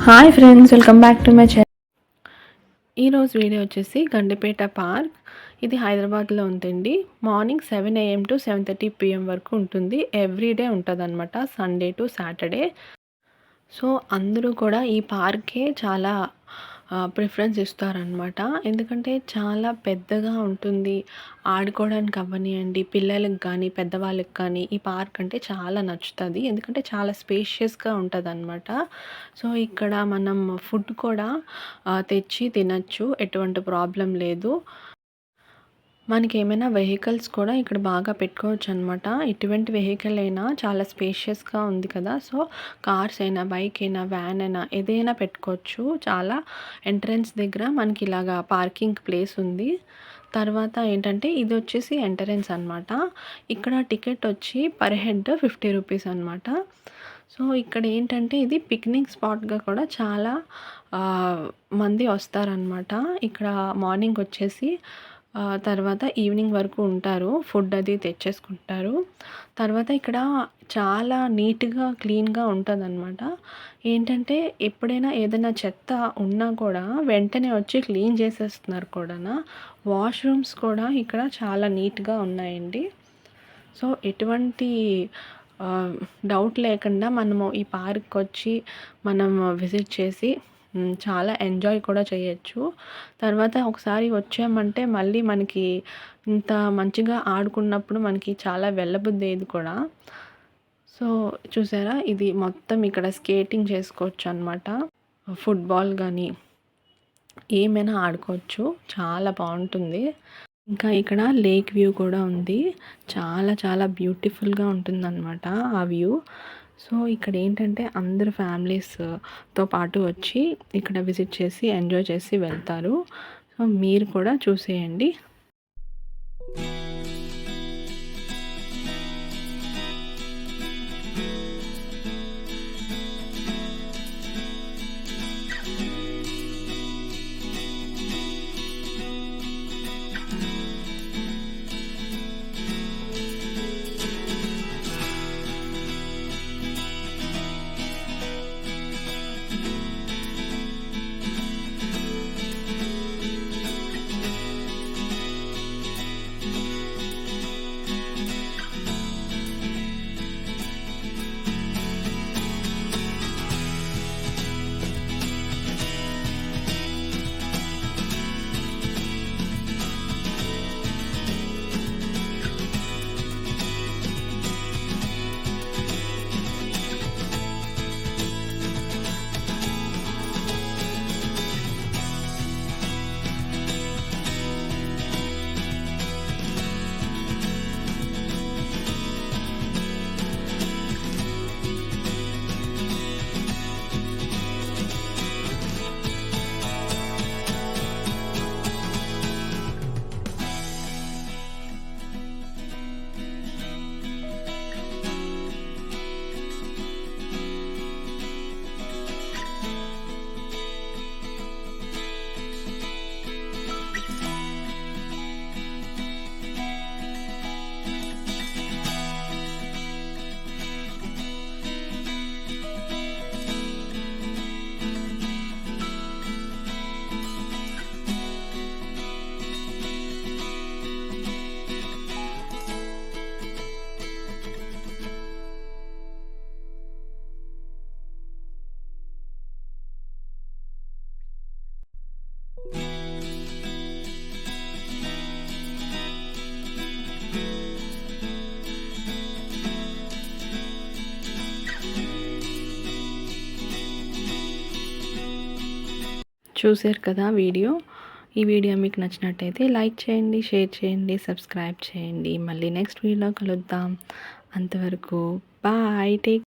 Hi friends, welcome back to my channel. ఈరోజు video వచ్చేసి Gandipet park. ఇది హైదరాబాద్లో ఉందండి. మార్నింగ్ 7 AM టు 7:30 PM వరకు ఉంటుంది. ఎవ్రీడే ఉంటుంది అనమాట, సండే టు సాటర్డే. సో అందరూ కూడా ఈ పార్కే చాలా ప్రిఫరెన్స్ ఇస్తారనమాట. ఎందుకంటే చాలా పెద్దగా ఉంటుంది. ఆడుకోవడానికి అవ్వనియండి, పిల్లలకి కానీ పెద్దవాళ్ళకి కానీ ఈ పార్క్ అంటే చాలా నచ్చుతుంది. ఎందుకంటే చాలా స్పేషియస్గా ఉంటుందన్నమాట. సో ఇక్కడ మనం ఫుడ్ కూడా తెచ్చి తినచ్చు, ఎటువంటి ప్రాబ్లం లేదు. మనకి ఏమైనా వెహికల్స్ కూడా ఇక్కడ బాగా పెట్టుకోవచ్చు అనమాట. ఎటువంటి వెహికల్ అయినా చాలా స్పేషియస్గా ఉంది కదా. సో కార్స్ అయినా, బైక్ అయినా, వ్యాన్ అయినా ఏదైనా పెట్టుకోవచ్చు. చాలా ఎంట్రన్స్ దగ్గర మనకి ఇలాగా పార్కింగ్ ప్లేస్ ఉంది. తర్వాత ఏంటంటే ఇది వచ్చేసి ఎంట్రన్స్ అనమాట. ఇక్కడ టికెట్ వచ్చి పర్ హెడ్ 50 రూపీస్ అనమాట. సో ఇక్కడ ఏంటంటే ఇది పిక్నిక్ స్పాట్గా కూడా చాలా మంది వస్తారనమాట. ఇక్కడ మార్నింగ్ వచ్చేసి తర్వాత ఈవినింగ్ వరకు ఉంటారు. ఫుడ్ అది తెచ్చేసుకుంటారు. తర్వాత ఇక్కడ చాలా నీట్గా, క్లీన్గా ఉంటుందన్నమాట. ఏంటంటే ఎప్పుడైనా ఏదైనా చెత్త ఉన్నా కూడా వెంటనే వచ్చి క్లీన్ చేసేస్తున్నారు కూడా. వాష్రూమ్స్ కూడా ఇక్కడ చాలా నీట్గా ఉన్నాయండి. సో ఎటువంటి డౌట్ లేకుండా మనము ఈ పార్క్ వచ్చి మనం విజిట్ చేసి చాలా ఎంజాయ్ కూడా చేయొచ్చు. తర్వాత ఒకసారి వచ్చామంటే మళ్ళీ మనకి ఇంత మంచిగా ఆడుకున్నప్పుడు మనకి చాలా వెళ్ళబుద్ధి అయ్యేది కూడా. సో చూసారా, ఇది మొత్తం ఇక్కడ స్కేటింగ్ చేసుకోవచ్చు అనమాట. ఫుట్బాల్ కానీ ఏమైనా ఆడుకోవచ్చు, చాలా బాగుంటుంది. ఇంకా ఇక్కడ లేక్ వ్యూ కూడా ఉంది. చాలా చాలా బ్యూటిఫుల్గా ఉంటుందన్నమాట ఆ వ్యూ. సో ఇక్కడ ఏంటంటే అందరు ఫ్యామిలీస్తో పాటు వచ్చి ఇక్కడ విజిట్ చేసి ఎంజాయ్ చేసి వెళ్తారు. సో మీరు కూడా చూసేయండి. చూసారు కదా వీడియో. ఈ వీడియో మీకు నచ్చినట్టయితే లైక్ చేయండి, షేర్ చేయండి, సబ్స్క్రైబ్ చేయండి. మళ్ళీ నెక్స్ట్ వీడియోలో కలుద్దాం. అంతవరకు బాయ్, టేక్